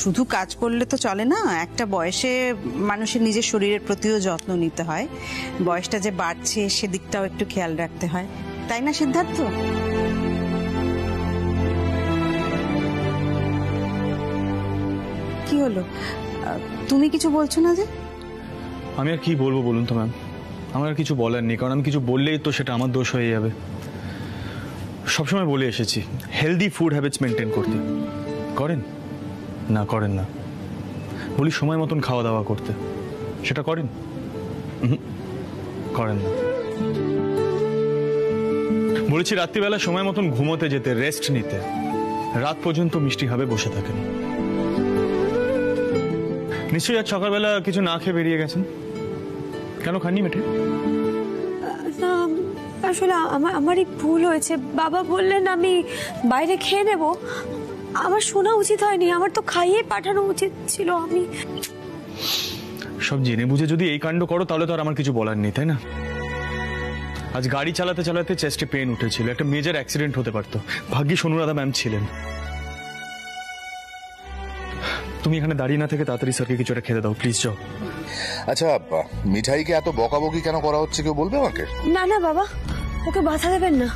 শুধু কাজ করলে তো চলে না, একটা বয়সে মানুষের নিজের শরীরের প্রতিও যত্ন নিতে হয়। বয়সটা যে বাড়ছে সেদিকটাও একটু খেয়াল রাখতে হয়, তাই না সিদ্ধার্থ? কি হলো, তুমি কিছু বলছো না যে? আমি আর কি বলবো বলুন তো ম্যাম, আমার আর কিছু বলার নেই, কারণ আমি কিছু বললেই তো সেটা আমার দোষ হয়ে যাবে। সবসময় বলে এসেছি হেলদি ফুড হ্যাবিটস মেনটেন করতে, করেন না? করেন না। বলি সময় মতন খাওয়া দাওয়া করতে, সেটা করেন? করেন না। বলেছি রাত্রিবেলা সময় মতন ঘুমোতে যেতে, রেস্ট নিতে, রাত পর্যন্ত মিষ্টি ভাবে বসে থাকেন। নিশ্চয়ই আজ সকালবেলা কিছু না খেয়ে বেরিয়ে গেছেন, কেন খাননি মেটে? আসলে আমারই ভুল হয়েছে, বাবা বললেন আমি বাইরে খেয়ে নেব, আমার শোনা উচিত হয়নি, আমার তো খাইয়ে পাঠানো উচিত ছিল। আমি সব জেনে বুঝে যদি এই কাণ্ড করো তাহলে তো আর আমার কিছু বলার নেই, তাই না? আজ গাড়ি চালাতে চালাতে চেস্টে পেন উঠেছিল, একটা মেজর অ্যাক্সিডেন্ট হতে পারতো, ভাগ্যিস অনুরাধা ম্যাম ছিলেন। তুমি এখানে দাঁড়িয়ে না থেকে তাড়াতাড়ি স্যারকে কিছু একটা খেতে দাও প্লিজ, যাও। আচ্ছা, মিঠাইকে এত বকাবকি কেন করা হচ্ছে কেউ বলবে আমাকে? না না বাবা, ওকে বাধা দেবেন না,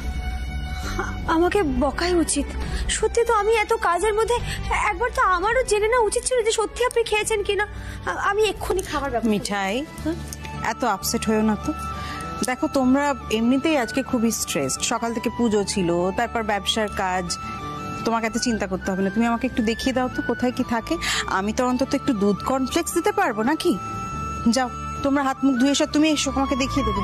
আমাকে বকাই উচিত। সত্যি তো আমি এত কাজের মধ্যে একবার তো আমারও জেনে না উচিত ছিল যে সত্যি আপনি খেয়েছেন কিনা। আমি এক্ষুনি খাবার ব্যাপার। মিঠাই, এত আপসেট হয়েও না তো। দেখো তোমরা এমনিতেই আজকে খুবই স্ট্রেসড, সকাল থেকে পুজো ছিল, তারপর ব্যবসার কাজ, তোমাকে এত চিন্তা করতে হবে না। তুমি আমাকে একটু দেখিয়ে দাও তো কোথায় কি থাকে, আমি তো অন্তত একটু দুধ কর্নফ্লেক্স দিতে পারবো নাকি। যাও তোমরা হাত মুখ ধুয়ে এসো, তুমি এসো, আমাকে দেখিয়ে দেবে।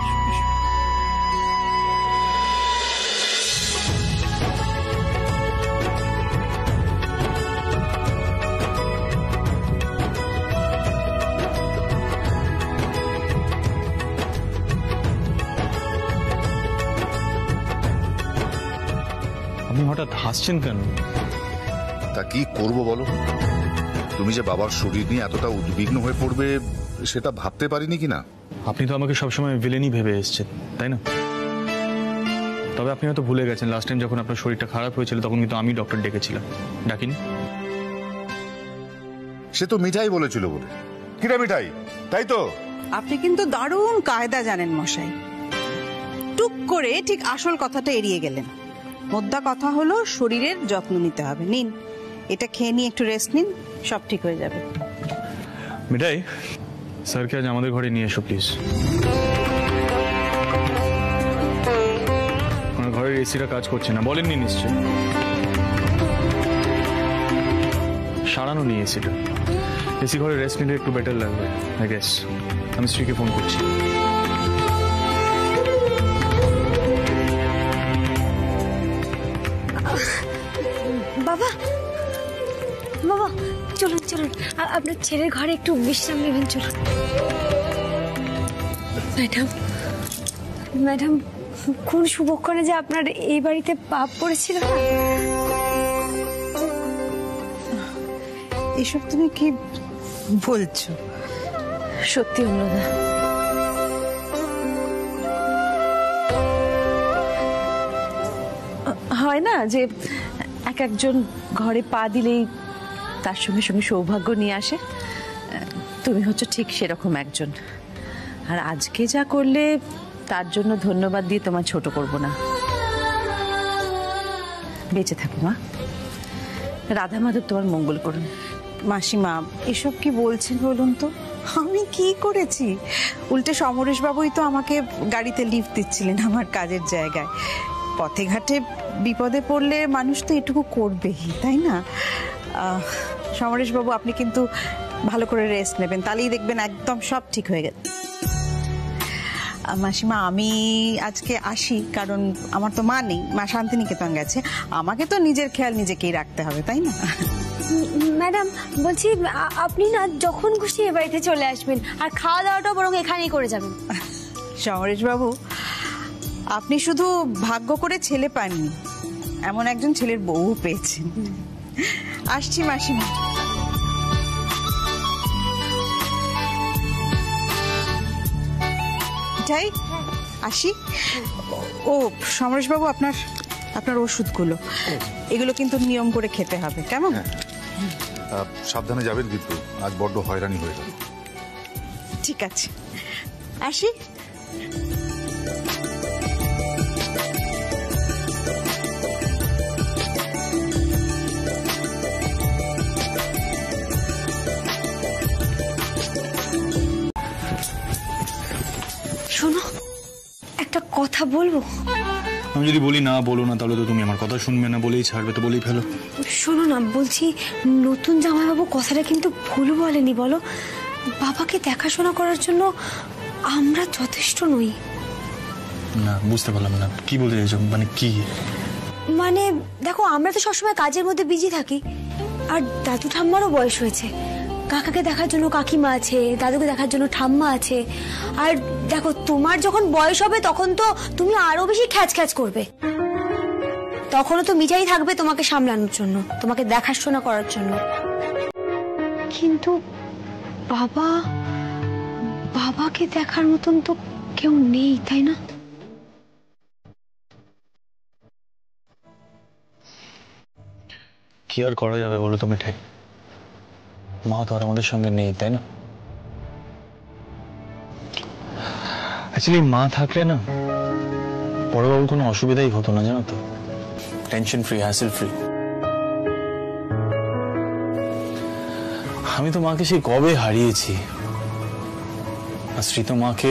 আপনি হঠাৎ হাসছেন কেন? তা কি করবো বলো, তুমি যে বাবার শরীর নিয়ে এতটা উদ্বিগ্ন হয়ে পড়বে সেটা ভাবতে পারিনি কিনা। আপনি তো আমাকে সবসময় ভিলেনই ভেবে এসেছেন, তাই না? তবে আপনি হয়তো ভুলে গেছেন লাস্ট টাইম যখন আপনার শরীরটা খারাপ হয়েছিল তখন কিন্তু আমি ডক্টর ডেকেছিলাম, ডাকিনি? সে তো মিঠাই বলেছিল বলে। কিরা মিঠাই, তাই তো? আপনি কিন্তু দারুণ কায়দা জানেন মশাই, টুক করে ঠিক আসল কথাটা এড়িয়ে গেলেন। মোদ্দা কথা হলো শরীরের যত্ন নিতে হবে। নিন এটা খেয়ে নিয়ে একটু রেস্ট নিন, সব ঠিক হয়ে যাবে। মিঠাই, স্যারকে আজ আমাদের ঘরে নিয়ে এসো প্লিজ। আমার ঘরের এসিটা কাজ করছে না, বলেননি নিশ্চয়? সারানো নিয়ে এসিটা, এসি ঘরে রেস্ট নিলে একটু বেটার লাগবে আই গেস। আমি স্ত্রীকে ফোন করছি। বাবা বাবা চলুন চলুন, আপনার ছেলের ঘরে একটু বিশ্রাম নেবেন, চলুন। ম্যাডাম ম্যাডাম, কোন শুভক্ষণে যে আপনার এই বাড়িতে পাপ পড়েছিল না। এসব তুমি কি বলছো? সত্যি অনুরাধা, হয় না যে এক একজন ঘরে পা দিলেই তার সঙ্গে সঙ্গে সৌভাগ্য নিয়ে আসে, তুমি হচ্ছে ঠিক সেরকম একজন। আর আজকে যা করলে তার জন্য ধন্যবাদ দিয়ে তোমার ছোট করব না। বেঁচে থাকো মা, রাধা মাধব তোমার মঙ্গল করুন। মাসিমা এসব কি বলছেন বলুন তো, আমি কি করেছি? উল্টে সমরেশ বাবুই তো আমাকে গাড়িতে লিফট দিচ্ছিলেন আমার কাজের জায়গায়। পথে ঘাটে বিপদে পড়লে মানুষ তো এটুকু করবেই, তাই না? সমরেশ বাবু আপনি কিন্তু ভালো করে রেস্ট নেবেন, তাহলেই দেখবেন একদম সব ঠিক হয়ে গেছে। মাসিমা আমি আজকে আসি, কারণ আমার তো মা নেই, মা শান্তিনিকেতন গেছে, আমাকে তো নিজের খেয়াল নিজেকেই রাখতে হবে, তাই না? ম্যাডাম বলছি আপনি না যখন খুশি এ বাড়িতে চলে আসবেন, আর খাওয়া দাওয়াটা বরং এখানেই করে যাবেন। সমরেশ বাবু আপনি শুধু ভাগ্য করে ছেলে পাননি, এমন একজন ছেলের বউ পেয়েছেন। আসছি মাসিমা। যাই আসি। ও সমরেশ বাবু, আপনার ওষুধগুলো এগুলো কিন্তু নিয়ম করে খেতে হবে, কেমন? সাবধানে যাবেন কিন্তু, আজ বড্ড হয়রানি হয়ে গেল। ঠিক আছে, আসি। শোনো, একটা কথা বলবো? আমি যদি বলি না বলো না, তাহলে তো তুমি আমার কথা শুনবে না, বলেই ছাড়বে, তো বলেই ফেলো। শোনো না, বলছি নতুন জামাইবাবু কথাটা কিন্তু ভুল বলেনি, বলো? বাবাকে দেখাশোনা করার জন্য আমরা যথেষ্ট নই। না, বুঝতে পারলাম না কি বলতে চাইছো, মানে কি? মানে দেখো, আমরা তো সবসময় কাজের মধ্যে বিজি থাকি, আর দাদু ঠাম্মারও বয়স হয়েছে। কাকাকে দেখার জন্য কাকিমা আছে, দাদুকে দেখার জন্য ঠাম্মা আছে। আর দেখো, তোমার যখন বয়স হবে তখন তো তুমি আরো বেশি খ্যাচ খ্যাচ করবে। তখনও তো মিজাই থাকবে তোমাকে সামলানোর জন্য, তোমাকে দেখাশোনা করার জন্য। কিন্তু বাবাকে দেখার মতন তো কেউ নেই, তাই না? কি আর করা যাবে বলো তো মিঠাই, মা তো আর আমাদের সঙ্গে নেই, তাই না? অ্যাকচুয়ালি মা থাকলে না বড়বাবুর কোনো অসুবিধাই হতো না, জানো তো। Tension free, hassle free. আমি তো মাকে সেই কবে হারিয়েছি, আর শ্রী তো মাকে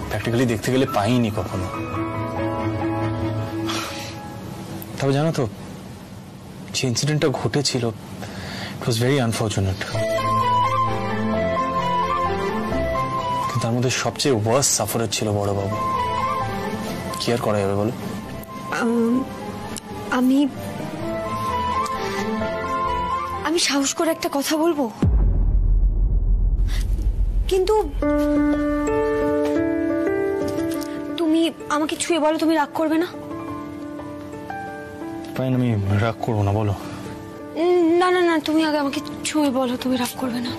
প্র্যাকটিক্যালি দেখতে গেলে পাইনি কখনো। তবে জানো তো, যে ইনসিডেন্টটা ঘটেছিল, ইট ওয়াজ ভেরি আনফর্চুনেট। কিন্তু তার মধ্যে সবচেয়ে ওয়ার্স্ট সাফারার ছিল বড়বাবু। কি আর করা যাবে বলো? আমি সাহস করে একটা কথা বলবো, কিন্তু তুমি আমাকে ছুঁয়ে বলো, তুমি রাগ করবে না? ফাইন, আমি রাগ করবো না, বলো। না না না, তুমি আগে আমাকে ছুঁয়ে বলো, তুমি রাগ করবে না?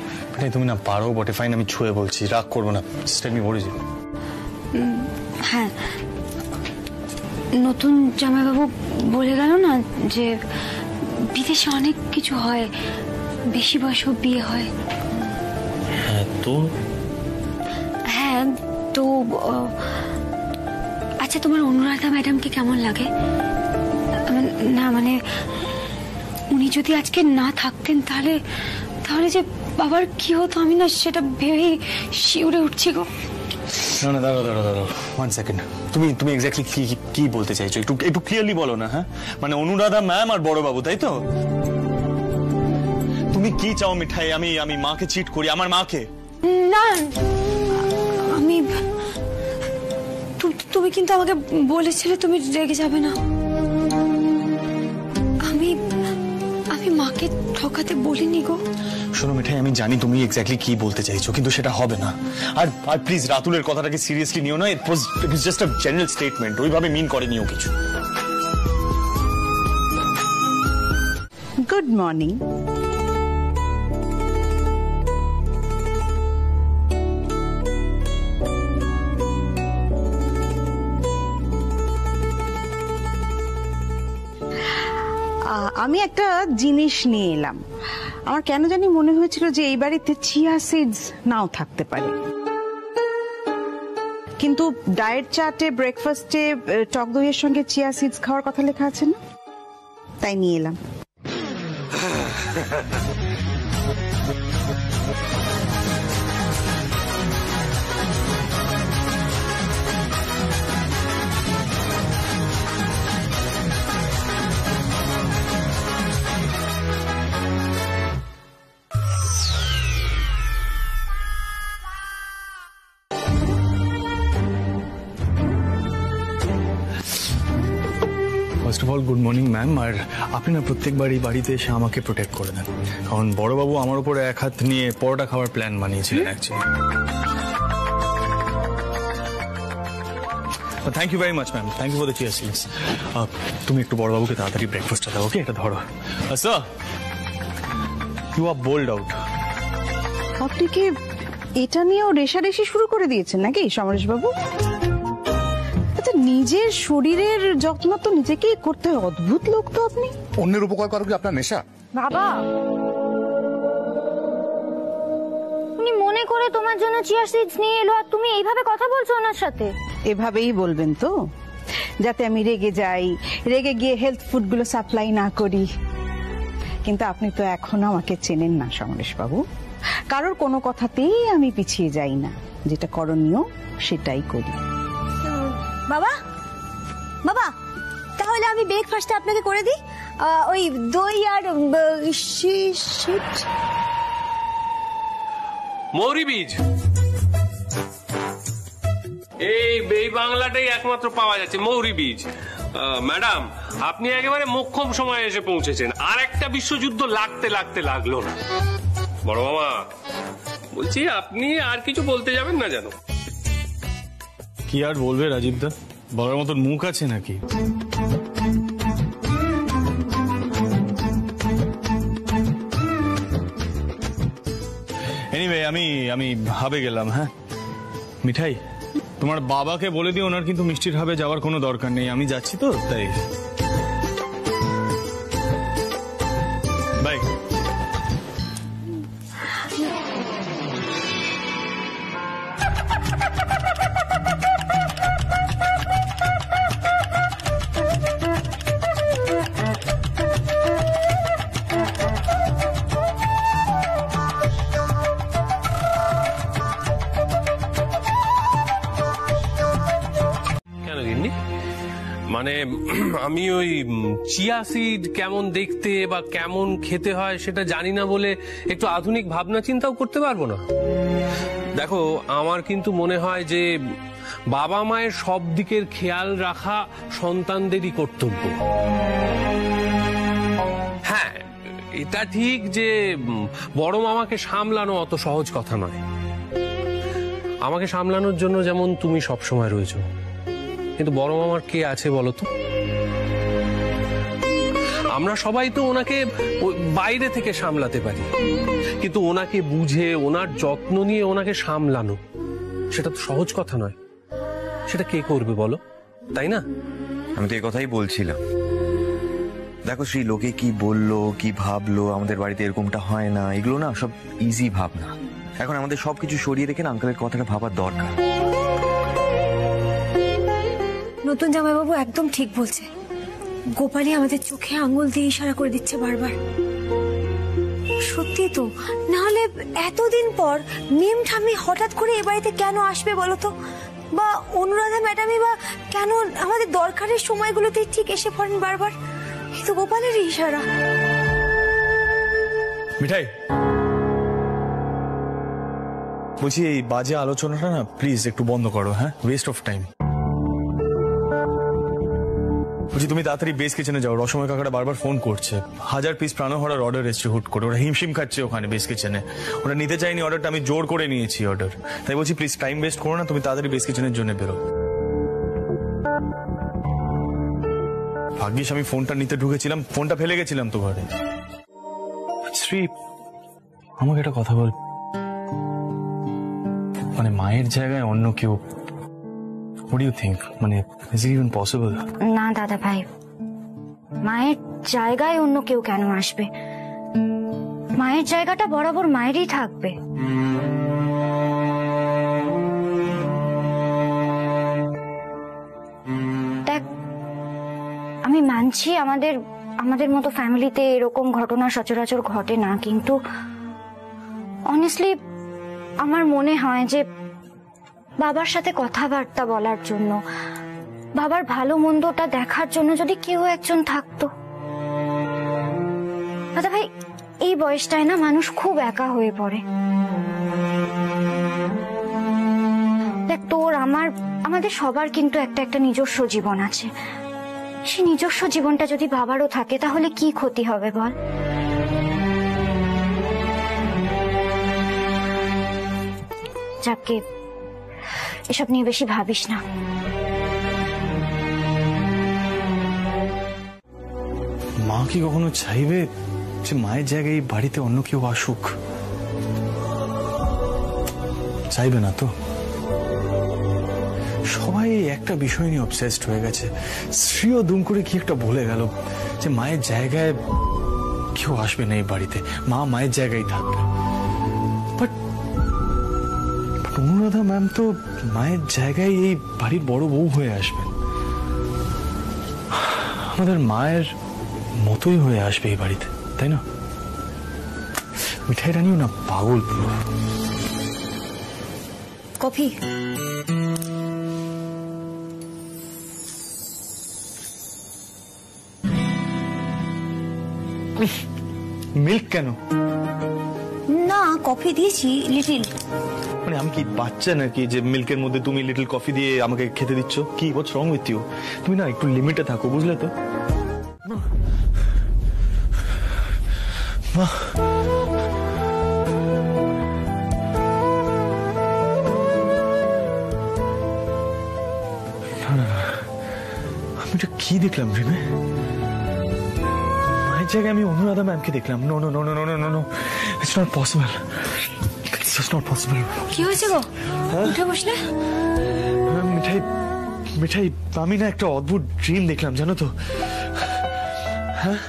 তুমি না পারো বটে, ফাইন আমি ছুঁয়ে বলছি, রাগ করবো না। হ্যাঁ, নতুন জামাইবাবু বলে গেল না যে বিদেশে অনেক কিছু হয়, বেশি বয়সেও বিয়ে হয়। হ্যাঁ তো হ্যাঁ তো আচ্ছা, তোমার অনুরাধা ম্যাডামকে কেমন লাগে? না মানে, উনি যদি আজকে না থাকতেন তাহলে যে বাবার কি হতো, আমি না সেটা ভেবেই শিউরে উঠছি গো। না দাঁড়াও 1 সেকেন্ড। তুমি এক্স্যাক্টলি কি বলতে চাইছো, একটু ক্লিয়ারলি বলো না। হ্যাঁ মানে অনুরাধা ম্যাম আর বড়বাবু, তাই তো? তুমি কি চাও মিঠাই, আমি মাকে চিট করি, আমার মাকে? না, তুমি কিন্তু আমাকে বলেছিলে তুমি রেগে যাবে না। আমি মাকে ঠকাতে বলিনি গো। শোনো মিঠাই, আমি জানি তুমি এক্স্যাক্টলি কি বলতে চাইছো, কিন্তু সেটা হবে না। আর প্লিজ রাতুলের কথাটাকে সিরিয়াসলি নিও না। It was just a general statement, ওইভাবে মিন করেনিও কিছু। Good morning. আমি একটা জিনিস নিয়ে এলাম। আমার কেন জানি মনে হয়েছিল যে এই বাড়িতে চিয়া সিডস নাও থাকতে পারে, কিন্তু ডায়েট চার্টে ব্রেকফাস্টে টক দইয়ের সঙ্গে চিয়া সিডস খাওয়ার কথা লেখা আছে না, তাই নিয়ে এলাম। First of all good morning ma'am. আর আপনি না প্রত্যেকবারই বাড়িতে এসে আমাকে প্রোটেক্ট করে দেন, কারণ বড়বাবু আমার উপরে এক হাত নিয়ে পরোটা খাওয়ার প্ল্যান বানিয়েছিলেন actually. Thank you very much ma'am, thank you for the chia seeds. তুমি একটু বড়বাবুকে তাড়াতাড়ি ব্রেকফাস্টটা দাও, ওকে? এটা ধরো। Sir, you are bowled out. আপনি কি এটা নিয়েও রেশারেশি শুরু করে দিয়েছেন নাকি সমরেশ বাবু? আচ্ছা, নিজের শরীরের যত্ন তো নিজেকেই করতে হয়। অদ্ভুত লোক তো আপনি। অন্যের উপকার করা কি আপনার নেশা? বাবা করে তোমার জন্য চিয়া সিডস নিয়ে এলো আর তুমি এইভাবে কথা বলছো ওনার সাথে? এভাবেই বলবেন তো, যাতে আমি রেগে যাই, রেগে গিয়ে হেলথ ফুডগুলো সাপ্লাই না করি। কিন্তু আপনি তো এখনো আমাকে চেনেন না সমরেশ বাবু। কারোর কোনো কথাতেই আমি পিছিয়ে যাই না, যেটা করণীয় সেটাই করি। বাবা, বাবা, তাহলে আমি ব্রেকফাস্টটা আপনাকে করে দিই। ওই দই আর মৌরি বীজ, এই বাংলাটাই একমাত্র পাওয়া যাচ্ছে, মৌরি বীজ। ম্যাডাম, আপনি একেবারে মোক্ষম সময়ে এসে পৌঁছেছেন। আর একটা বিশ্বযুদ্ধ লাগতে লাগলো না। বড় মামা বলছি, আপনি আর কিছু বলতে যাবেন না যেন? কি আর বলবে রাজীব দা, বলার মতন মুখ আছে নাকি? এনিওয়ে, আমি হাবে গেলাম। হ্যাঁ মিঠাই, তোমার বাবাকে বলে দিও ওনার কিন্তু মিষ্টির হাবে যাওয়ার কোনো দরকার নেই। আমি যাচ্ছি তো, তাই বাই। মানে আমি ওই চিয়া সিড কেমন দেখতে বা কেমন খেতে হয় সেটা জানি না বলে একটু আধুনিক ভাবনা চিন্তাও করতে পারবো না? দেখো, আমার কিন্তু মনে হয় যে বাবা মায়ের সব দিকের খেয়াল রাখা সন্তানদেরই কর্তব্য। হ্যাঁ, এটা ঠিক যে বড় মামাকে সামলানো অত সহজ কথা নয়। আমাকে সামলানোর জন্য যেমন তুমি সবসময় রয়েছো, কিন্তু বড় মামার কে আছে বলো তো? আমরা সবাই তো ওনাকে বাইরে থেকে সামলাতে পারি, কিন্তু ওনাকে বুঝে ওনার যত্ন নিয়ে ওনাকে সামলানো সেটা তো সহজ কথা নয়। সেটা কে করবে বলো, তাই না? আমি তো এই কথাই বলছিলাম। দেখো, সেই লোকে কি বললো, কি ভাবলো, আমাদের বাড়িতে এরকমটা হয় না, এগুলো না সব ইজি ভাবনা। এখন আমাদের সবকিছু সরিয়ে রেখে না আঙ্কেলের কথাটা ভাবার দরকার। নতুন জামাইবাবু একদম ঠিক বলছে। গোপালী আমাদের চোখে আঙ্গুল দিয়ে ইশারা করে দিচ্ছে বারবার। সত্যি তো, না হলে এতদিন পর মিম ঠাম্মি হঠাৎ করে এ বাড়িতে কেন আসবে বলতো? বা অনুরাধা ম্যাডামই বা কেন আমাদের দরকারের সময়গুলোতে ঠিক এসে পড়েন বারবার? কিন্তু গোপালেরই ইশারা। মিঠাই, বলছি এই বাজে আলোচনাটা না প্লিজ একটু বন্ধ করো। হ্যাঁ, ওয়েস্ট অফ টাইম। বলছি তুমি তাড়াতাড়ি বেস কিচেনে যাও, রসময় কাকাটা বারবার ফোন করছে। 1000 পিস প্রাণহরার অর্ডার এসছে হুট করে, ওরা হিমশিম খাচ্ছে ওখানে বেস কিচেনে। ওরা নিতে চাইনি অর্ডারটা, আমি জোর করে নিয়েছি অর্ডার। তাই বলছি প্লিজ টাইম ওয়েস্ট করো না, তুমি তাড়াতাড়ি বেস কিচেনের জন্য বেরো। ভাগ্যিস আমি ফোনটা নিতে ঢুকেছিলাম, ফোনটা ফেলে গেছিলাম তো ঘরে। শ্রী, আমাকে একটা কথা বল, মানে মায়ের জায়গায় অন্য কেউ, what do you think? মানে is it even possible? না দাদা ভাই, মায়ের জায়গায় অন্য কেউ কেন আসবে? মায়ের জায়গাটা বরাবর মায়েরই থাকবে। দেখ, আমি মানছি আমাদের মতো ফ্যামিলিতে এরকম ঘটনা সচরাচর ঘটে না, কিন্তু অনেস্টলি আমার মনে হয় যে বাবার সাথে কথাবার্তা বলার জন্য, বাবার ভালো মন্দটা দেখার জন্য যদি কেউ একজন থাকতো। দাদা ভাই, এই বয়সটায় না মানুষ খুব একা হয়ে পড়ে। দেখ, তোর আমাদের সবার কিন্তু একটা নিজস্ব জীবন আছে। সেই নিজস্ব জীবনটা যদি বাবারও থাকে তাহলে কি ক্ষতি হবে বল? যাকে এসব নিয়ে বেশি ভাবিস না। মা কি কখনো চাইবে যে মায়ের জায়গায় এই বাড়িতে অন্য কেউ আসুক? চাইবে না তো। সবাই একটা বিষয় নিয়ে অবসেসড হয়ে গেছে। শ্রীও দুম করে কি একটা বলে গেল যে মায়ের জায়গায় কেউ আসবে না এই বাড়িতে, মা মায়ের জায়গায় থাকবে। বাট অনুরাধা ম্যাম তো মায়ের জায়গায় এই বাড়ির বড় বউ হয়ে আসবেন, আমাদের মায়ের মতোই হয়ে আসবে এই বাড়িতে, তাই না? মিঠাই রানিও না পাগল পুরো। কফি? মিল্ক কেন? না, কফি দিয়েছি লিটিল। মানে আমি কি বাচ্চা নাকি যে মিল্কের মধ্যে তুমি লিটল কফি দিয়ে আমাকে খেতে দিচ্ছ? কি হোয়াটস রং উইথ ইউ? তুমি না একটু লিমিটে থাকো, বুঝলে তো? মা, আমি এটা কি দেখলাম রিমে? মায়ের জায়গায় আমি অনুরাধা ম্যামকে দেখলাম। No no no no no no no, it's not possible, it's just not possible. কি হয়েছে গো? উঠে বসলে? মিঠাই মিঠাই, আমি না একটা অদ্ভুত ড্রিম দেখলাম, জানো তো? হ্যাঁ,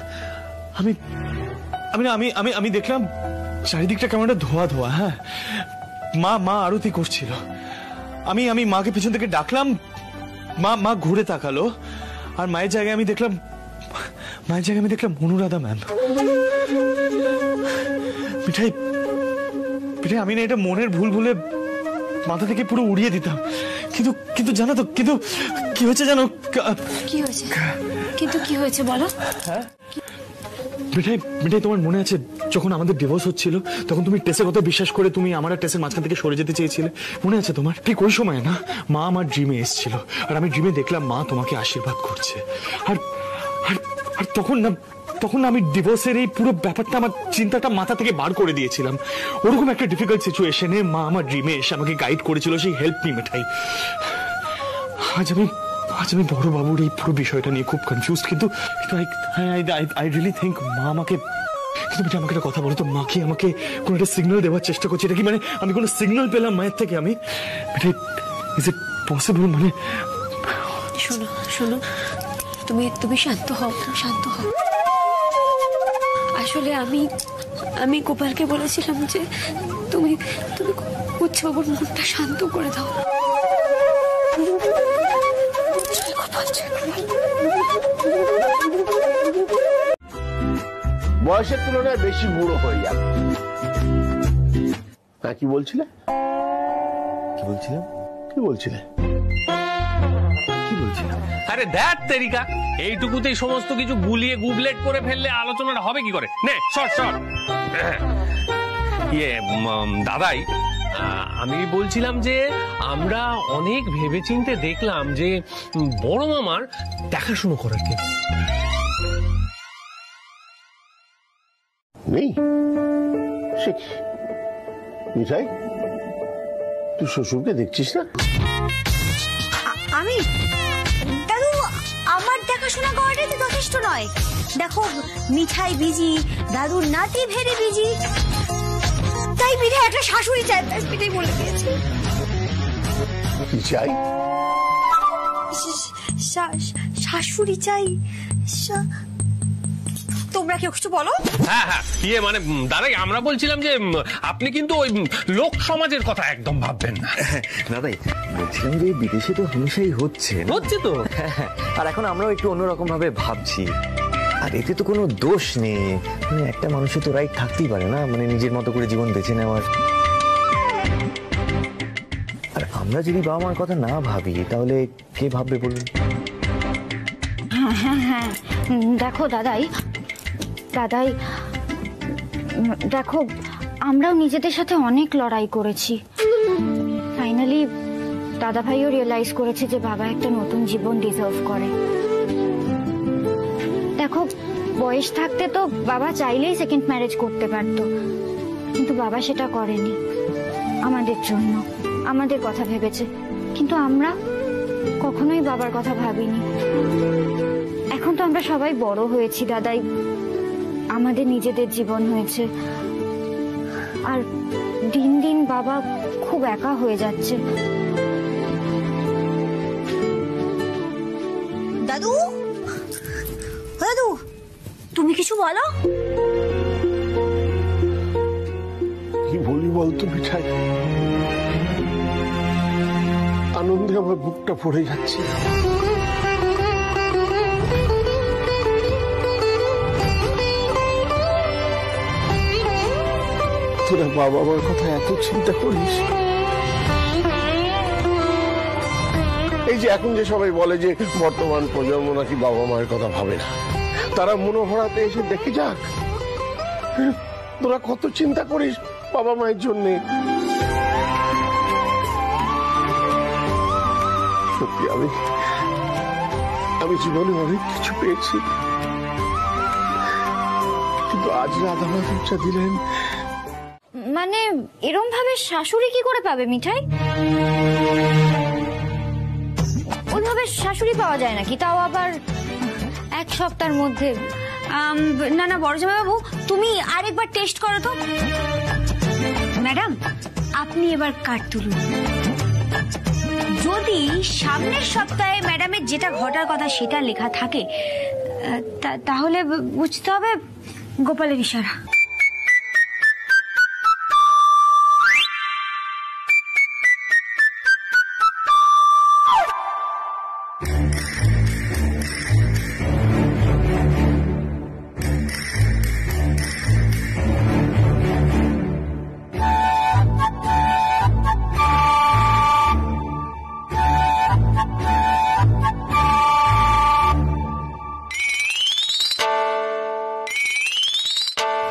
আমি আমি না আমি আমি আমি দেখলাম চারিদিকটা কেমন একটা ধোয়া ধোয়া। হ্যাঁ, মা আরতি করছিল। আমি আমি মাকে পিছন থেকে ডাকলাম, মা ঘুরে তাকালো, আর মায়ের জায়গায় আমি দেখলাম অনুরাধা ম্যাম। মিঠাই মিঠাই, আমি না এটা মনের ভুল ভুলে মাথা থেকে পুরো উড়িয়ে দিতাম, কিন্তু জানো তো, কিন্তু কি হয়েছে জানো? কি হয়েছে? কিন্তু কি হয়েছে বলো? মিঠাই, তোমার মনে আছে যখন আমাদের ডিভোর্স হচ্ছিল তখন তুমি টেসের কথা বিশ্বাস করে তুমি আমার আর টেসের মাঝখান থেকে সরে যেতে চেয়েছিলে? মনে আছে তোমার? ঠিক ওই সময় না মা আমার ড্রিমে এসেছিল, আর আমি ড্রিমে দেখলাম মা তোমাকে আশীর্বাদ করছে। আর আর তখন না আমি ডিভোর্সের এই পুরো ব্যাপারটা, আমার চিন্তাটা মাথা থেকে বার করে দিয়েছিলাম। ওরকম একটা ডিফিকাল্ট সিচুয়েশনে মা আমার ড্রিমে এসে আমাকে গাইড করেছিল। সেই হেল্প মি মিঠাই। আজ আমি বড় বাবুর এই পুরো বিষয়টা নিয়ে খুব কনফিউজ, কিন্তু আই রিয়েলি থিঙ্ক মা আমাকে, কিন্তু আমাকে একটা কথা বলো তো, মা কি আমাকে কোনো একটা সিগন্যাল দেওয়ার চেষ্টা করছে? এটা কি মানে আমি কোনো সিগন্যাল পেলাম মায়ের থেকে? আমি মিঠাই, ইজ ইট পসিবল? মানে শোনো, তুমি শান্ত হও, শান্ত হও। আসলে আমি গোপালকে বলেছিলাম যে তুমি উচ্চবাবুর মনটা শান্ত করে দাও। বয়সের তুলনায় বেশি বুড়ো হয়ে যাবে। কি বলছিলে? আরে দ্যাট তেরিকা, এইটুকুতেই সমস্ত কিছু গুলিয়ে গুবলেট করে ফেললে আলোচনাটা হবে কি করে? নে শর্ট দাদাই, আমি বলছিলাম যে আমরা অনেক ভেবেচিন্তে দেখলাম যে বড় মামার দেখাশুনো করার কে নেই। মিঠাই, তুই শ্বশুরকে দেখছিস না? আমি দাদু, আমার দেখাশোনা করাটাই তো যথেষ্ট নয়। দেখো, মিঠাই বিজি, দাদুর নাতি ভেরি বিজি, তাই মিঠাই একটা শাশুড়ি চাই। মিঠাই বলে দিয়েছে। কি চাই? শাশুড়ি চাই। তোমরা কি কিছু বলো? হ্যাঁ, মানে দাদাই, আমরা বলছিলাম যে আপনি কিন্তু ওই লোক সমাজের কথা একদম ভাববেন না। দাদাই, বলছিলাম যে বিদেশে তো হামেশাই হচ্ছে তো। আর এখন আমরাও একটু অন্যরকম ভাবে ভাবছি। আর এতে তো কোনো দোষ নেই, মানে একটা মানুষের তো রাইট থাকতেই পারে না, মানে নিজের মতো করে জীবন বেছে নেওয়ার। আর আমরা যদি বাবা মার কথা না ভাবি তাহলে কে ভাববে বলুন? হ্যাঁ, দেখো দাদাই, দেখো, আমরাও নিজেদের সাথে অনেক লড়াই করেছি। ফাইনালি দাদা ভাইও রিয়েলাইজ করেছে যে বাবা একটা নতুন জীবন ডিজার্ভ করে। দেখো, বয়স থাকতে তো বাবা চাইলেই সেকেন্ড ম্যারেজ করতে পারতো, কিন্তু বাবা সেটা করেনি। আমাদের জন্য, আমাদের কথা ভেবেছে, কিন্তু আমরা কখনোই বাবার কথা ভাবিনি। এখন তো আমরা সবাই বড় হয়েছি দাদাই, আমাদের নিজেদের জীবন হয়েছে, আর দিন দিন বাবা খুব একা হয়ে যাচ্ছে। দাদু, তুমি কিছু বলো। কি বলি বলতো মিঠাই? আমার বুকটা পড়ে যাচ্ছে। তোরা বাবা মার কথা এত চিন্তা করিস? এই যে এখন যে সবাই বলে যে বর্তমান প্রজন্ম নাকি বাবা মায়ের কথা ভাবে না, তারা মনোহরাতে এসে দেখে যাক তোরা কত চিন্তা করিস বাবা মায়ের জন্য। সত্যি আমি জীবনে অনেক কিছু পেয়েছি, কিন্তু আজ রাধা মাধবটা দিলেন। মানে এরম ভাবে শাশুড়ি কি করে পাবে মিঠাই? ওইভাবে শাশুড়ি পাওয়া যায় নাকি, তাও আবার এক সপ্তাহের মধ্যে? না না বড় জামাইবাবু, তুমি আরেকবার টেস্ট করো তো। ম্যাডাম আপনি এবার কার্ড তুলুন। যদি সামনের সপ্তাহে ম্যাডামের যেটা ঘটার কথা সেটা লেখা থাকে, তাহলে বুঝতে হবে গোপালের ইশারা।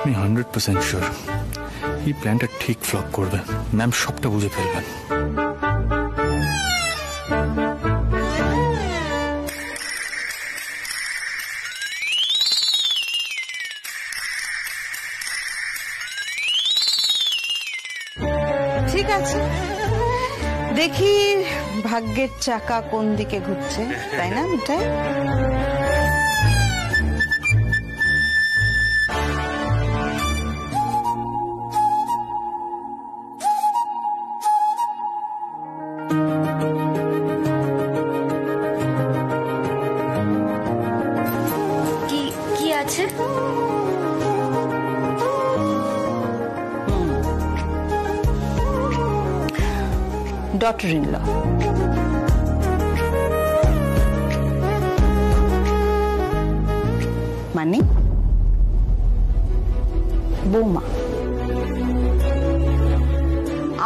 আমি 100% শিওর এই প্ল্যানটা ঠিক ফ্লপ করবে। ম্যাম সবটা বুঝে ফেলবেন। ঠিক আছে, দেখি ভাগ্যের চাকা কোন দিকে ঘুরছে, তাই না মিঠাই? কি আছে? Daughter in law. মানে বৌমা।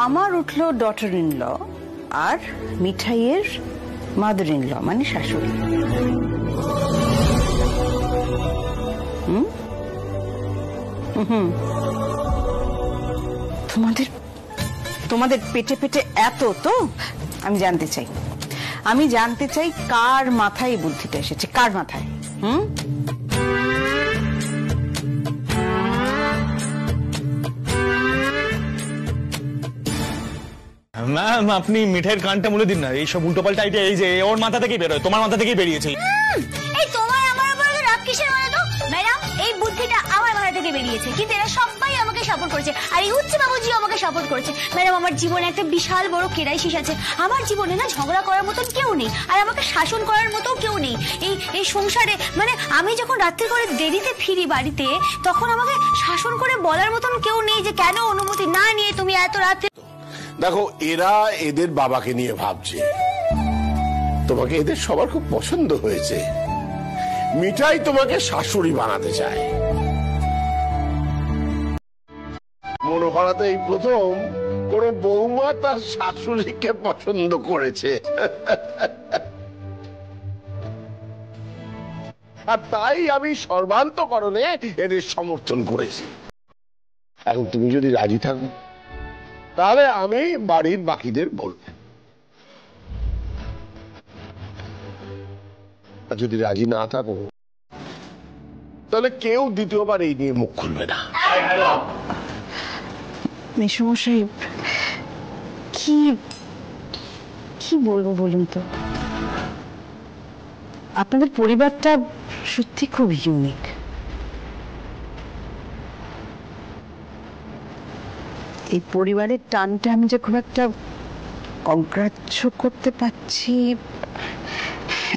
আমার উঠলো ডটার ইন ল, আর মিঠাইয়ের মাদার ইন ল মানে শাশুড়ি। তোমাদের পেটে পেটে এত তো আমি জানতে চাই কার মাথায় বুদ্ধিটা এসেছে, কার মাথায়? ম্যাম আপনি মিঠাইয়ের কানটা মুলে দিন না। এইসব উল্টোপাল্টা আইডিয়া এই যে ওর মাথা থেকেই বেরোয়, তোমার মাথা থেকেই বেরিয়েছে। এই তোমার আমার উপর রাগ কিসের বলো তো? ম্যাডাম এই বুদ্ধিটা আমার মাথা থেকে বেরিয়েছে, কিন্তু এরা সবাই আমাকে সাপোর্ট করেছে, আর এই উচ্চ বাবুজি আমাকে সাপোর্ট করেছে। ম্যাডাম আমার জীবনে একটা বিশাল বড় ক্রাইসিস আছে। আমার জীবনে না ঝগড়া করার মতন কেউ নেই, আর আমাকে শাসন করার মতো কেউ নেই এই সংসারে। মানে আমি যখন রাত্রি করে দেরিতে ফিরি বাড়িতে, তখন আমাকে শাসন করে বলার মতন কেউ নেই যে কেন অনুমতি না নিয়ে তুমি এত রাতে। দেখো এরা এদের বাবাকে নিয়ে ভাবছে, তোমাকে এদের সবার খুব পছন্দ হয়েছে। মিঠাই তোমাকে শাশুড়ি বানাতে চায়। মনোহরাতে এই প্রথম কোন বৌমা তার শাশুড়িকে পছন্দ করেছে, আর তাই আমি সর্বান্তকরণে এদের সমর্থন করেছি। এখন তুমি যদি রাজি থাকো তাহলে আমি বাড়ির বাকিদের বলবো, আর যদি রাজি না থাকো তাহলে কেউ দ্বিতীয়বার এই নিয়ে মুখ খুলবে না। মেসমশাই কি কি বলবো বলুন তো, আপনাদের পরিবারটা সত্যি খুব ইউনিক। এই পরিবারের টানটা আমি যে খুব একটা অগ্রাহ্য করতে পারছি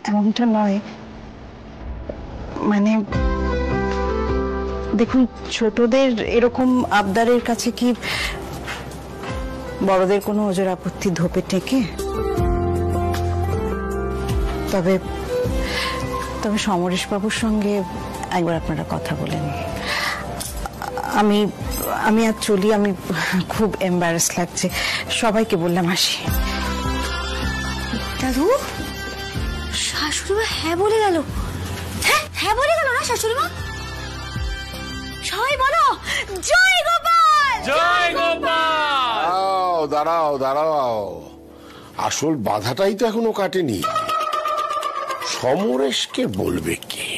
এমনটা নয়। মানে দেখুন, ছোটদের এরকম আবদারের কাছে কি বড়দের কোনো ওজোর আপত্তি ধোপে টেকে? তবে তবে সমরেশ বাবুর সঙ্গে একবার আপনারা কথা বলেন। আমি আমি আজ চলি, আমি খুব এম্বারেস লাগছে, সবাইকে বললাম আসি। দাদু, শাশুড়ি মা হ্যাঁ বলে গেল। হ্যাঁ হ্যাঁ বলে গেল না শাশুড়ি মা? সবাই বলো জয় গোপাল, জয় গোপাল। দাঁড়াও দাঁড়াও দাঁড়াও, আসল বাধাটাই তো এখনো কাটেনি। সমরেশকে বলবে কে?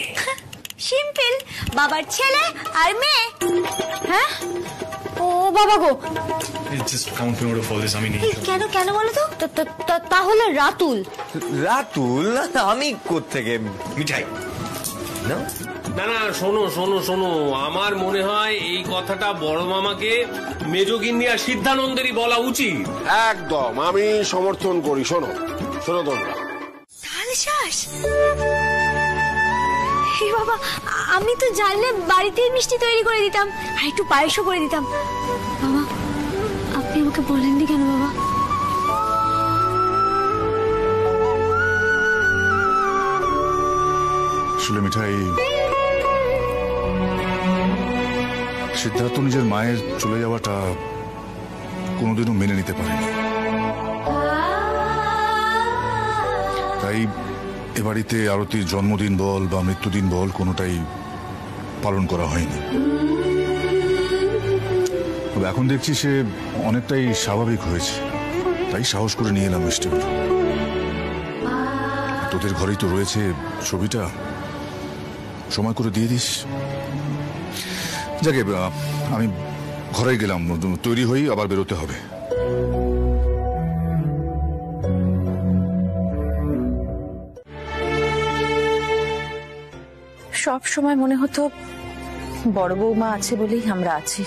সিম্পল, বাবার ছেলে আর মেয়ে। হ্যাঁ, ও বাবা গো, কেন কেন বলো তো? তাহলে রাতুল। রাতুল? আমি কোত্থেকে? মিঠাই না না না, শোনো শোনো শোনো, আমার মনে হয় এই কথাটা বড় মামাকে মেজগিন্নি আর সিদ্ধানন্দেরই বলা উচিত। একদম, আমি সমর্থন করি। শোনো শোনো তোমরা, তালশাঁস। হে বাবা, আমি তো জানলে বাড়িতেই মিষ্টি তৈরি করে দিতাম আর একটু পায়েসও করে দিতাম। বাবা, আপনি আমাকে বলেননি কেন বাবা? আসলে মিঠাই, সিদ্ধার্থ নিজের মায়ের চলে যাওয়াটা কোনোদিনও মেনে নিতে পারেনি, তাই এ বাড়িতে আরতির জন্মদিন বল বা মৃত্যুদিন বল কোনোটাই পালন করা হয়নি। তবে এখন দেখছি সে অনেকটাই স্বাভাবিক হয়েছে, তাই সাহস করে নিয়ে এলাম মিষ্টিগুলো। তোদের ঘরেই তো রয়েছে ছবিটা, সময় করে দিয়ে দিস। যাকে আমি ঘরে গেলাম, তৈরি হই, আবার বেরোতে হবে। সব সময় মনে হতো বড় বৌমা আছে বলেই আমরা আছি,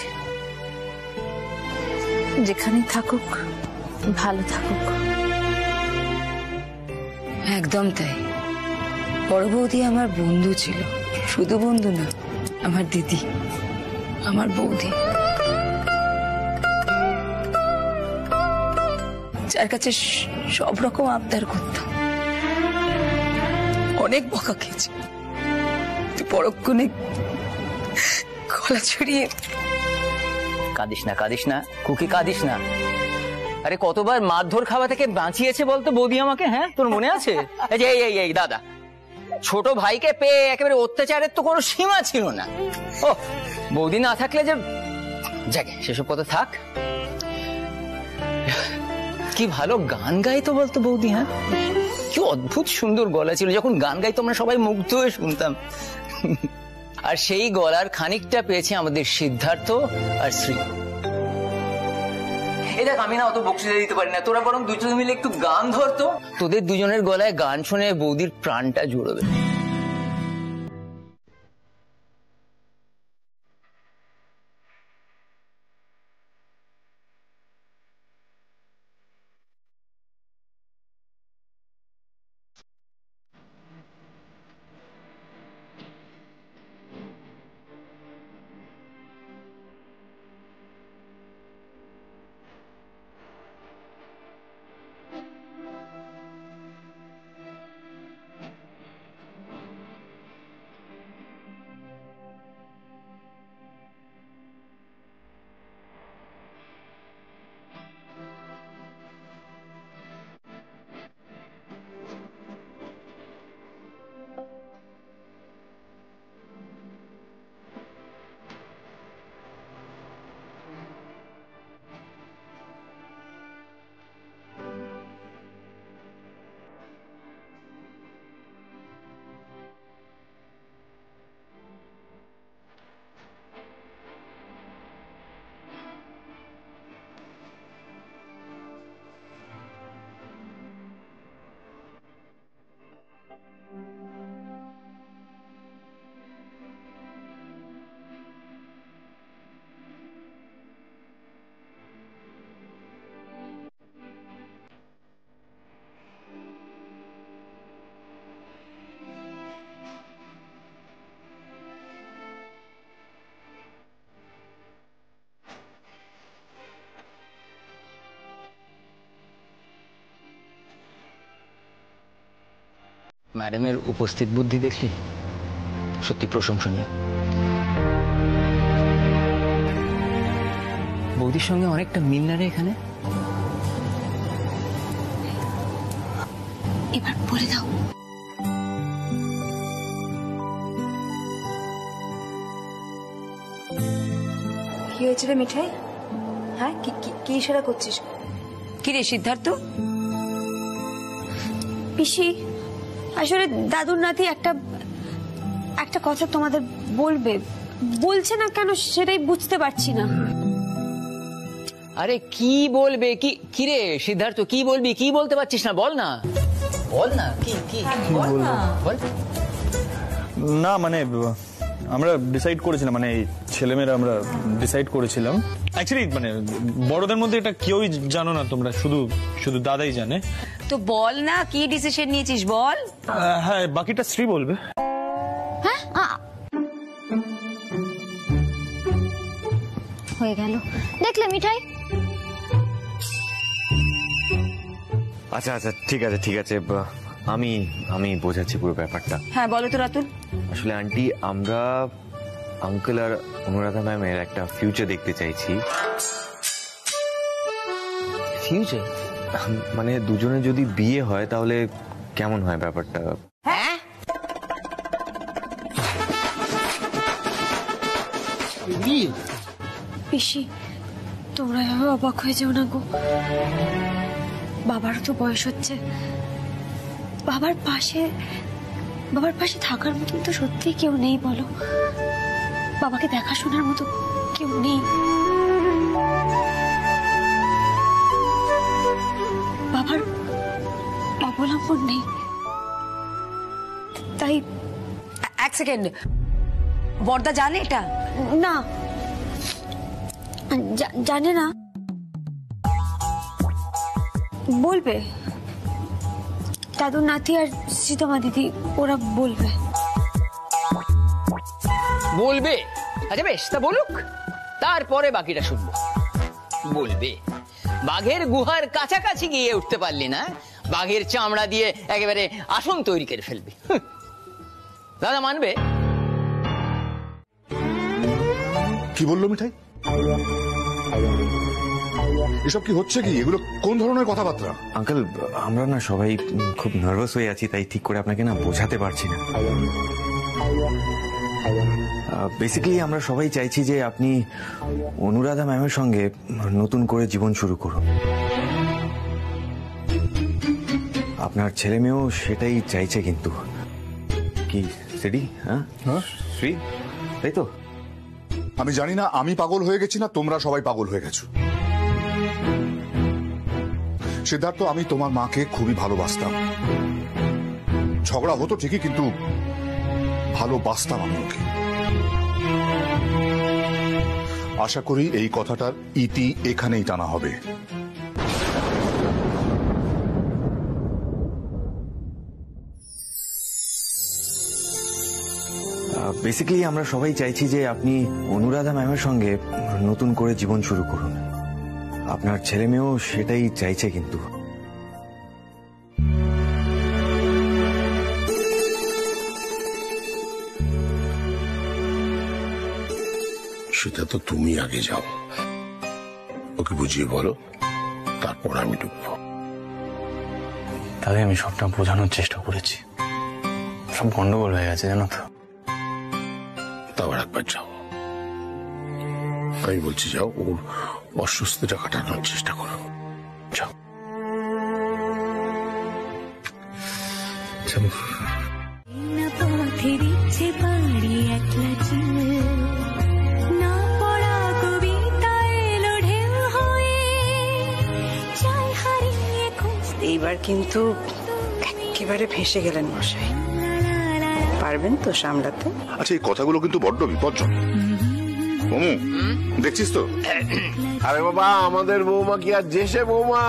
যেখানেই থাকুক ভালো থাকুক। একদম তাই। বড় বৌদি আমার বন্ধু ছিল, শুধু বন্ধু না, আমার দিদি, আমার বৌদি, যার কাছে সব রকম আবদার করতাম। অনেক বকা খেয়েছি, পরক্ষণে গলা ছড়িয়ে। কাঁদিস না কাঁদিস না খুকি, কাঁদিস না। আরে কতবার মারধর খাওয়া থেকে বাঁচিয়েছে বলতো বৌদি আমাকে, হ্যাঁ তোর মনে আছে? এই যে এই দাদা, ছোট ভাইকে পেয়ে একেবারে অত্যাচারের তো কোনো সীমা ছিল না। ও বৌদি না থাকলে যে, যাকে সেসব কথা থাক। কি ভালো গান গাইতো বলতো বৌদি, হ্যাঁ কি অদ্ভুত সুন্দর গলা ছিল, যখন গান গাইতো আমরা সবাই মুগ্ধ হয়ে শুনতাম। আর সেই গলার খানিকটা পেয়েছে আমাদের সিদ্ধার্থ আর শ্রী। এই দেখ, আমি না অত বক্তৃতা দিতে পারি না, তোরা বরং দুজনে মিলে একটু গান ধরতো। তোদের দুজনের গলায় গান শুনে বৌদির প্রাণটা জুড়বে। ম্যাডামের উপস্থিত বুদ্ধি দেখলি সত্যি প্রশংসনীয়। বৌদির সঙ্গে অনেকটা মিল না রে এখানে। এবার বলে দাও, কি হয়েছে রে মিঠাই? হ্যাঁ, কি ইশারা করছিস? কি রে সিদ্ধার্থ? পিসি, আসলে দাদুর নাতি একটা কথা তোমাদের বলবে, বলছে না কেন সেটাই বুঝতে পারছি না। আরে কি বলবে? কি রে সিদ্ধার্থ, কি বলবি? কি বলতে পারছিস না? বল না, বল না। কি বল না, বল না। মানে আমরা ডিসাইড করেছিলাম, মানে এই ছেলেমেয়েরা আমরা ডিসাইড করেছিলাম অ্যাকচুয়ালি, মানে বড়দের মধ্যে এটা কেউই জানো না তোমরা, শুধু দাদাই জানে। তো বল না, কি ডিসিশন নিয়েছিস বল। হ্যাঁ, বাকিটা শ্রী বলবে। হয়ে গেল, দেখলে মিঠাই? আচ্ছা আচ্ছা, ঠিক আছে, আমি বোঝাচ্ছি পুরো ব্যাপারটা। হ্যাঁ বলো তো রাতুল। আসলে আন্টি, আমরা আঙ্কেল আর অনুরাধা ম্যামের একটা ফিউচার দেখতে চাইছি। ফিউচার? মানে দুজনে যদি বিয়ে হয় তাহলে কেমন হয় ব্যাপারটা? হ্যাঁ, পিসি, তোমরা এভাবে অবাক হয়ে যাও না গো। বাবারও তো বয়স হচ্ছে, বাবার পাশে থাকার মতন তো সত্যি কেউ নেই বলো। বাবাকে দেখাশোনার মতো কেউ নেই। বাবার অবলম্বন নেই। তাই এক সেকেন্ড, বর্দা জানে এটা? না, জানে না। বলবে দাদু নাতি আর সীতামা দিদি, ওরা বলবে। আচ্ছা বেশ, তা বলুক, তারপরে বাকিটা শুনবো। বলবে বাঘের গুহার কাছাকাছি গিয়ে উঠতে পারলি না, বাঘের চামড়া দিয়ে একেবারে আসন তৈরি করে ফেলবি। দাদা মানবে? কি বললো মিঠাই? এসব কি হচ্ছে? কি এগুলো কোন ধরনের কথাবার্তা? আঙ্কেল, আমরা না সবাই খুব নার্ভাস হয়ে আছি, তাই ঠিক করে আপনাকে না বোঝাতে পারছি না। বেসিক্যালি আমরা সবাই চাইছি যে আপনি অনুরাধা ম্যামের সঙ্গে নতুন করে জীবন শুরু করুন। আপনার ছেলে মেয়েও সেটাই চাইছে, কিন্তু কি সেটি? হ্যাঁ শ্রী, তাই তো? আমি জানি না আমি পাগল হয়ে গেছি না তোমরা সবাই পাগল হয়ে গেছো। সিদ্ধার্থ, আমি তোমার মাকে খুবই ভালোবাসতাম। ঝগড়া হতো ঠিকই, কিন্তু ভালোবাসতাম আমি ওকে। আশা করি এই কথাটার ইতি এখানেই টানা হবে। বেসিক্যালি আমরা সবাই চাইছি যে আপনি অনুরাধা ম্যামের সঙ্গে নতুন করে জীবন শুরু করুন। আপনার ছেলে মেয়েও সেটাই চাইছে, কিন্তু সেটা তো তুমি আগে যাও, ওকে বুঝিয়ে বলো, তারপর আমি ঢুকবো। তাদের আমি সবটা বোঝানোর চেষ্টা করেছি, সব গন্ডগোল হয়ে গেছে জানো তো। তাও একবার যাও, আমি বলছি যাও, ওর অস্বস্তিটা কাটানোর চেষ্টা করো। যাও। এইবার কিন্তু একেবারে ফেঁসে গেলেন মশাই, পারবেন তো সামলাতে? আচ্ছা, এই কথাগুলো কিন্তু বড্ড বিপজ্জনক। মমু, দেখছিস তো? আরে বাবা, আমাদের বৌমা কি আর জেসে বৌমা?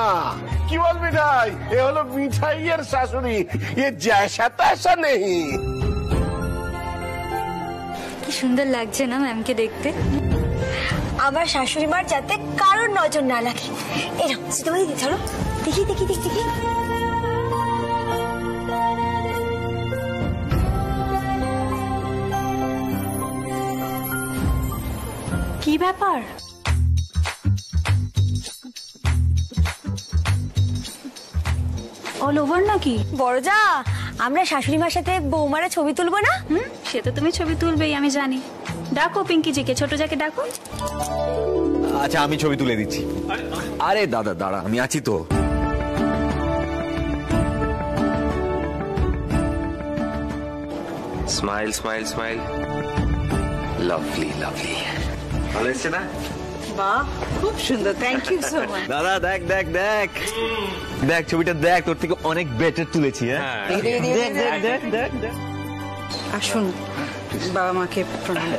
কি বল মিঠাই, এ হলো মিঠাইয়ের শাশুড়ি, এ জैसा तैसा নেই। কি সুন্দর লাগছে না ম্যামকে দেখতে। আমার শাশুড়ি মার যাতে কারোর নজর না লাগে। এরকম সীতামা দিদি, ধরো, দেখি। কি ব্যাপার? অল ওভার নাকি? বড়জা, আমরা শাশুড়ি মার সাথে বৌমারা ছবি তুলবো না? সে তো তুমি ছবি তুলবেই, আমি জানি। ডাকো পিঙ্কিজিকে, ছোট যাকে ডাকো। আচ্ছা, আমি ছবি তুলে দিচ্ছি। আরে দাদা দাঁড়া, আমি আছি তো। Smile smile smile. Lovely lovely. ভালো এসছে না? বাহ, খুব সুন্দর, থ্যাংক ইউ সো মাচ। দাদা দেখ দেখ দেখ দেখ ছবিটা দেখ, তোর থেকে অনেক বেটার তুলেছি। হ্যাঁ, দেখ দেখ দেখ দেখ দেখ। আসুন, বাবা মাকে প্রণাম।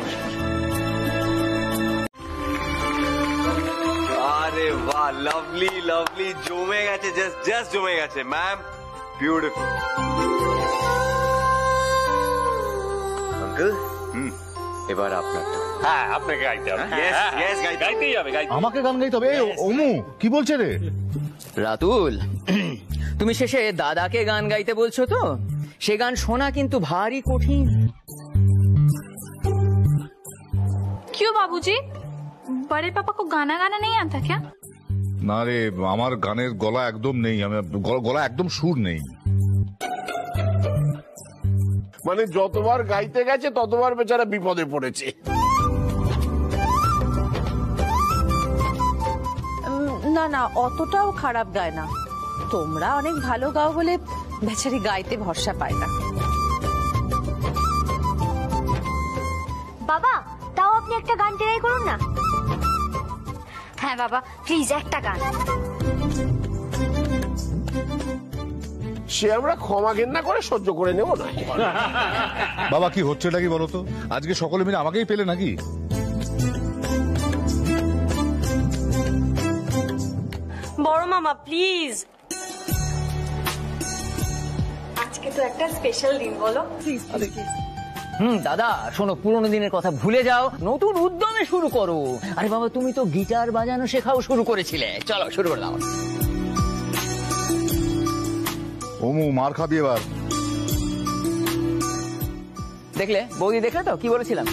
আরে বাহ, লাভলি লাভলি, জমে গেছে, জাস্ট জাস্ট জমে গেছে ম্যাম, বিউটিফুল। আঙ্কেল, এবার আপনার। হ্যাঁ, আপনাকে গাইতে হবে। গাইতেই হবে। আমাকে গান গাইতে হবে? ওমু কি বলছে রে? রাতুল, তুমি শেষে দাদাকে গান গাইতে বলছো তো? সে গান শোনা কিন্তু ভারী কঠিন। क्यों बाबूजी? बड़े पापा को गाना गाना नहीं आता क्या? না রে, আমার গানের গলা একদম নেই, আমি গলা একদম সুর নেই। মানে যতবার গাইতে গেছে ততবার বেচারা বিপদে পড়েছে। না না, অতটাও খারাপ গায় না। তোমরা অনেক ভালো গাও বলে বেচারি গাইতে ভরসা পায় না। বাবা, তাও আপনি একটা গান ট্রাই করুন না। হ্যাঁ বাবা, প্লিজ একটা গান। সে আমরা ক্ষমা ঘেন্না করে সহ্য করে নেব না। বাবা কি হচ্ছেটা কি বলতো? আজকে সকলে মিলে আমাকেই পেলে নাকি? বড় মামা প্লিজ, আজকে তো একটা স্পেশাল দিন, বলো প্লিজ প্লিজ। দাদা শোনো, পুরোনো দিনের কথা ভুলে যাও, নতুন উদ্যমে শুরু করো। আরে বাবা, তুমি তো গিটার বাজানো শেখাও শুরু করেছিলে, চলো শুরু করে দাও। ওমু মার খাবি এবার। দেখলে বৌদি, দেখলে তো কি বলেছিলাম?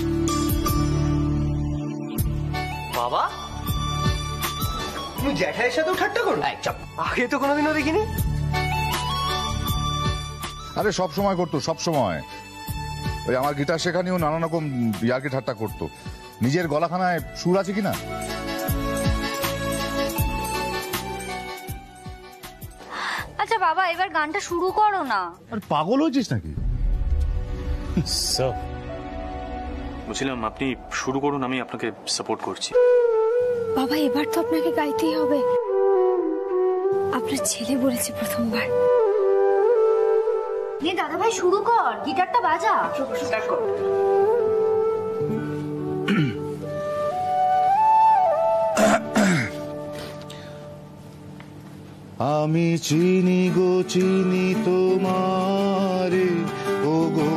বাবা, তুমি জ্যাঠাইয়ের সাথেও ঠাট্টা করো? আগে তো কোনোদিনও দেখিনি। আরে সব সময় করতো, সব সময়। ওই আমার গিটার শেখানিও নানা রকম ইয়ার্কি ঠাট্টা করতো। নিজের গলাখানায় সুর আছে কিনা? আচ্ছা বাবা, এবার গানটা শুরু করো না। আর পাগল হয়েছিস নাকি? বলছিলাম আপনি শুরু করুন, আমি আপনাকে সাপোর্ট করছি। বাবা, এবার তো আপনাকে গাইতেই হবে, আপনার ছেলে বলেছে প্রথমবার। নে দাদা ভাই, শুরু কর, গিটারটা বাজা। আমি চিনি গো চিনি তোমারে, ও গো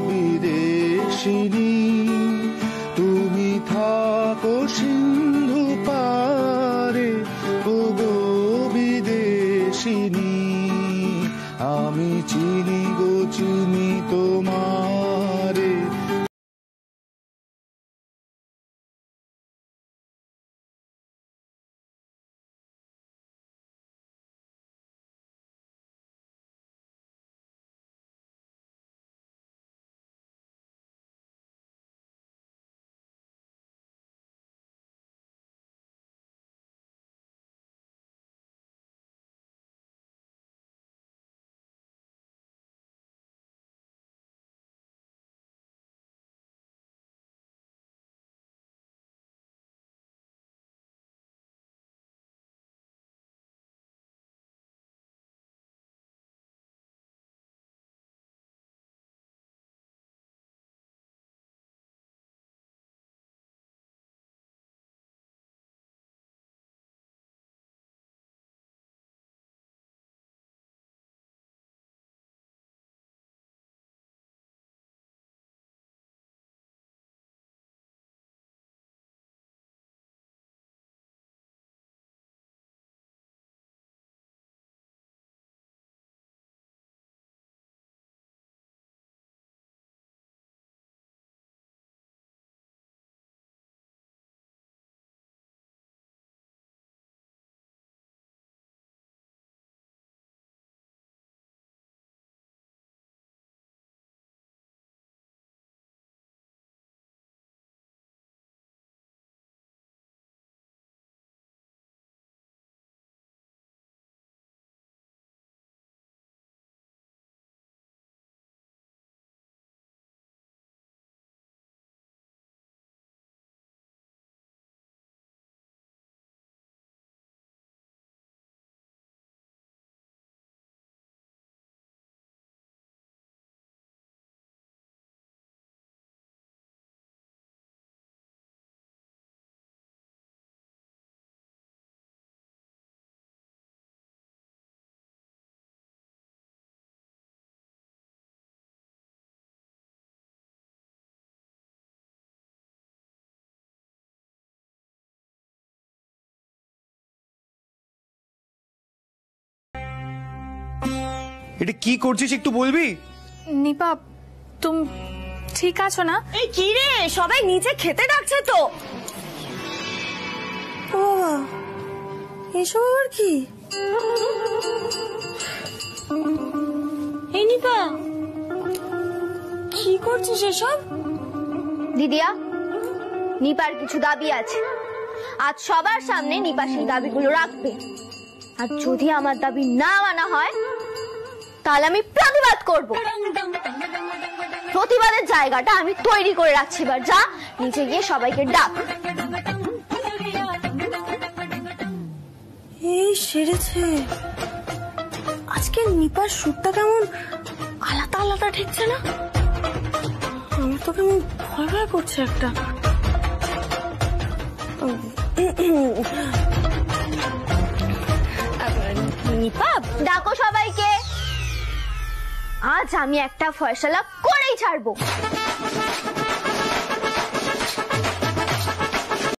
বিদেশিনী, তুমি থাকো সিন্ধু পারে, ও গো বিদেশিনী। আমি চিনি গো চিনি তোমারে। এটা কি করছিস একটু বলবি? নিপা তুমি ঠিক আছো না? এই কি রে, সবাই নিচে খেতে ডাকছে তো। ও বাবা, এসব আবার কি? এই নিপা, কি করছিস এসব? দিদিয়া, নিপার কিছু দাবি আছে। আজ সবার সামনে নিপা সেই দাবিগুলো রাখবে। আর যদি আমার দাবি না মানা হয় তাহলে আমি প্রতিবাদ করব। প্রতিবাদের জায়গাটা আমি তৈরি করে রাখছি। এবার যা নিচে গিয়ে সবাইকে ডাক। এই সেরেছে, আজকে নিপার সুরটা কেমন আলাদা আলাদা ঠেকছে না? আমার তো কেমন ভয় ভয় করছে একটা। নিপা, ডাকো সবাইকে। আজ আমি একটা ফয়সালা করেই ছাড়বো।